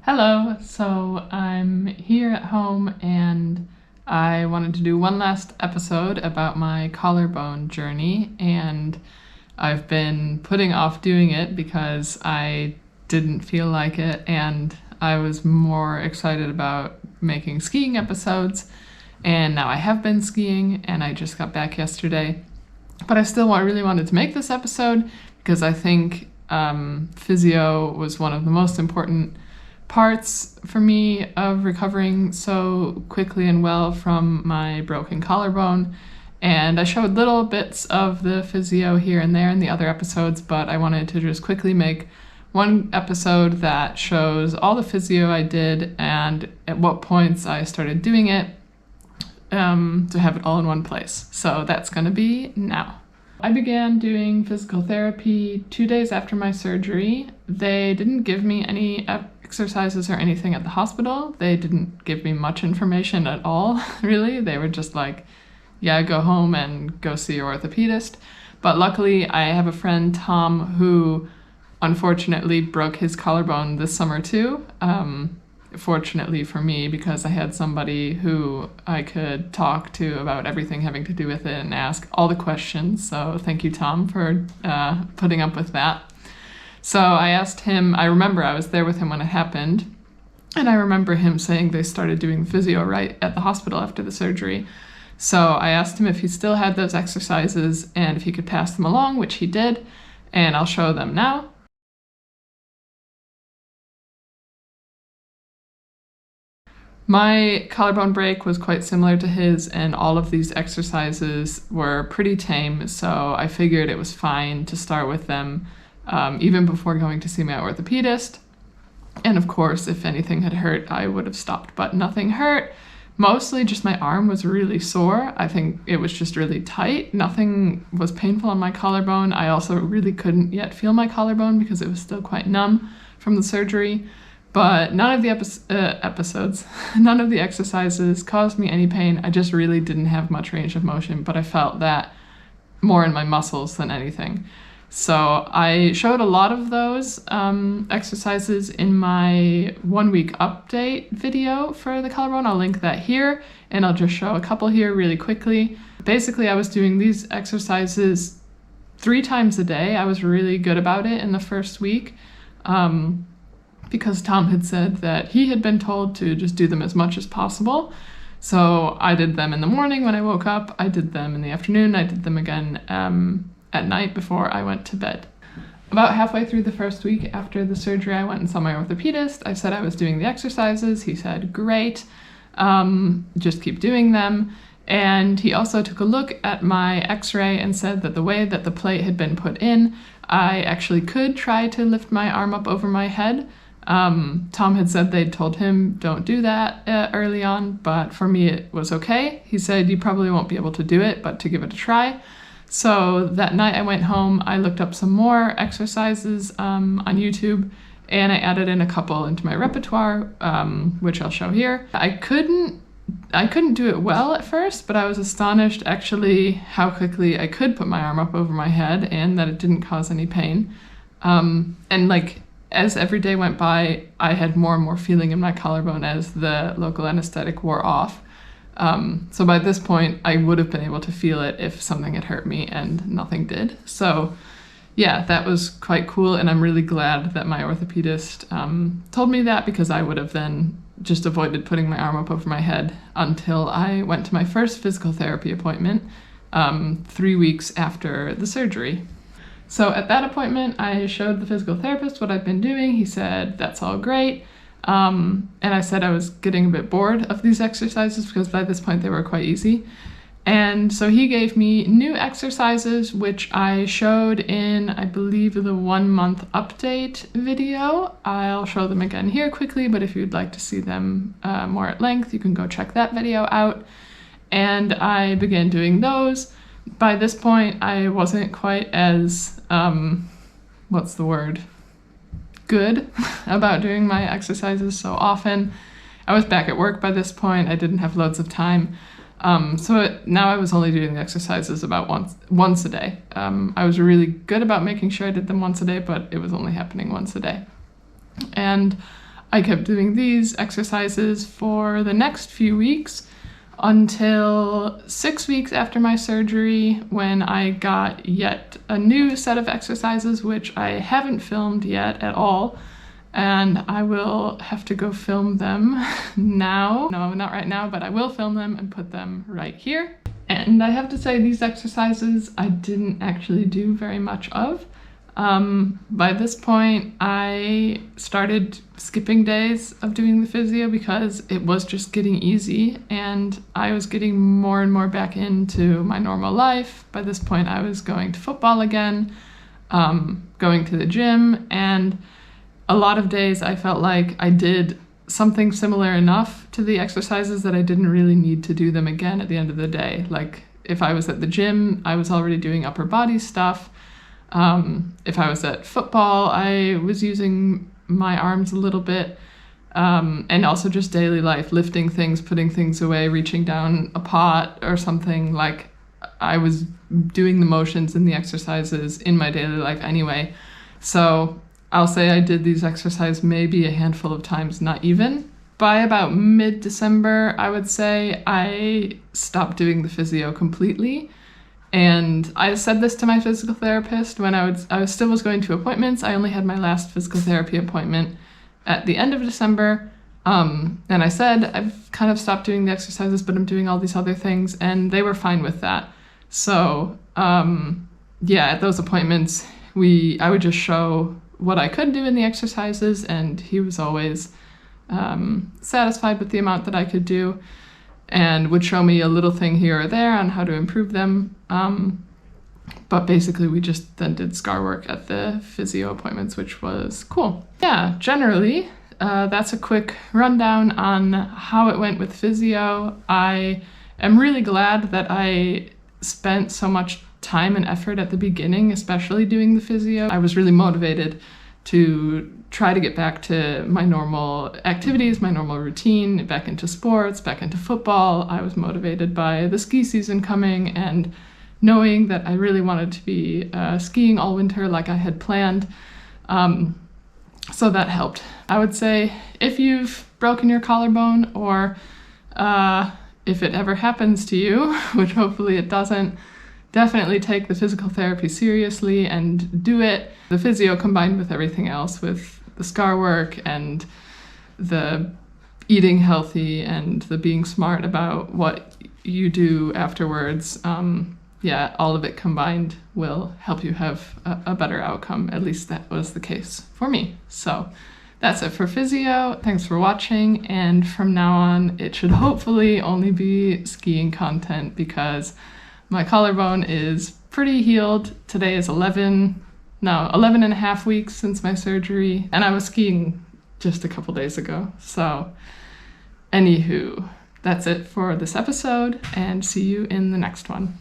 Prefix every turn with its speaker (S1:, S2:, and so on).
S1: Hello, so I'm here at home and I wanted to do one last episode about my collarbone journey, and I've been putting off doing it because I didn't feel like it and I was more excited about making skiing episodes, and now I have been skiing and I just got back yesterday. But I still really wanted to make this episode because I think physio was one of the most important parts for me of recovering so quickly and well from my broken collarbone. And I showed little bits of the physio here and there in the other episodes, but I wanted to just quickly make one episode that shows all the physio I did and at what points I started doing it, to have it all in one place. So that's going to be now. I began doing physical therapy 2 days after my surgery. They didn't give me any exercises or anything at the hospital. They didn't give me much information at all, really. They were just like, yeah, go home and go see your orthopedist. But luckily, I have a friend, Tom, who unfortunately broke his collarbone this summer too. Fortunately for me, because I had somebody who I could talk to about everything having to do with it and ask all the questions. So thank you, Tom, for putting up with that. So I asked him, I remember I was there with him when it happened, and I remember him saying they started doing physio right at the hospital after the surgery. So I asked him if he still had those exercises and if he could pass them along, which he did, and I'll show them now. My collarbone break was quite similar to his, and all of these exercises were pretty tame, so I figured it was fine to start with them even before going to see my orthopedist. And of course, if anything had hurt, I would have stopped, but nothing hurt. Mostly just my arm was really sore. I think it was just really tight. Nothing was painful on my collarbone. I also really couldn't yet feel my collarbone because it was still quite numb from the surgery. But none of the none of the exercises caused me any pain. I just really didn't have much range of motion, but I felt that more in my muscles than anything. So I showed a lot of those exercises in my 1 week update video for the collarbone. I'll link that here, and I'll just show a couple here really quickly. Basically, I was doing these exercises 3 times a day. I was really good about it in the first week. Because Tom had said that he had been told to just do them as much as possible. So I did them in the morning when I woke up, I did them in the afternoon, I did them again at night before I went to bed. About halfway through the first week after the surgery, I went and saw my orthopedist. I said I was doing the exercises. He said, great, just keep doing them. And he also took a look at my x-ray and said that the way that the plate had been put in, I actually could try to lift my arm up over my head. Tom had said they'd told him don't do that early on, but for me it was okay. He said you probably won't be able to do it, but to give it a try. So that night I went home, I looked up some more exercises on YouTube, and I added in a couple into my repertoire, which I'll show here. I couldn't do it well at first, but I was astonished actually how quickly I could put my arm up over my head and that it didn't cause any pain. And like, as every day went by, I had more and more feeling in my collarbone as the local anesthetic wore off. So by this point, I would have been able to feel it if something had hurt me, and nothing did. So yeah, that was quite cool, and I'm really glad that my orthopedist told me that, because I would have then just avoided putting my arm up over my head until I went to my first physical therapy appointment 3 weeks after the surgery. So at that appointment, I showed the physical therapist what I'd been doing. He said, that's all great. And I said I was getting a bit bored of these exercises because by this point they were quite easy. And so he gave me new exercises, which I showed in, I believe, the 1 month update video. I'll show them again here quickly, but if you'd like to see them more at length, you can go check that video out. And I began doing those. By this point, I wasn't quite as, good about doing my exercises so often. I was back at work by this point. I didn't have loads of time. Now I was only doing the exercises about once a day. I was really good about making sure I did them once a day, but it was only happening once a day. And I kept doing these exercises for the next few weeks until 6 weeks after my surgery, when I got yet a new set of exercises, which I haven't filmed yet at all. And I will have to go film them now. No, not right now, but I will film them and put them right here. And I have to say, these exercises I didn't actually do very much of. By this point, I started skipping days of doing the physio because it was just getting easy, and I was getting more and more back into my normal life. By this point, I was going to football again, going to the gym, and a lot of days I felt like I did something similar enough to the exercises that I didn't really need to do them again at the end of the day. Like if I was at the gym, I was already doing upper body stuff. If I was at football, I was using my arms a little bit. And also just daily life, lifting things, putting things away, reaching down a pot or something. Like I was doing the motions and the exercises in my daily life anyway. So I'll say I did these exercises maybe a handful of times, not even. By about mid-December, I would say I stopped doing the physio completely. And I said this to my physical therapist when I still was going to appointments. I only had my last physical therapy appointment at the end of December. And I said, I've kind of stopped doing the exercises, but I'm doing all these other things. And they were fine with that. So yeah, at those appointments, I would just show what I could do in the exercises, and he was always satisfied with the amount that I could do and would show me a little thing here or there on how to improve them. But basically we just then did scar work at the physio appointments, which was cool. Yeah, generally, that's a quick rundown on how it went with physio. I am really glad that I spent so much time and effort at the beginning, especially doing the physio. I was really motivated to try to get back to my normal activities, my normal routine, back into sports, back into football. I was motivated by the ski season coming and knowing that I really wanted to be skiing all winter like I had planned. So that helped. I would say if you've broken your collarbone, or if it ever happens to you, which hopefully it doesn't, definitely take the physical therapy seriously and do it. The physio combined with everything else, with the scar work and the eating healthy and the being smart about what you do afterwards. Yeah, all of it combined will help you have a better outcome. At least that was the case for me. So that's it for physio. Thanks for watching. And from now on, it should hopefully only be skiing content because my collarbone is pretty healed. Today is 11 and a half weeks since my surgery, and I was skiing just a couple days ago. So anywho, that's it for this episode, and see you in the next one.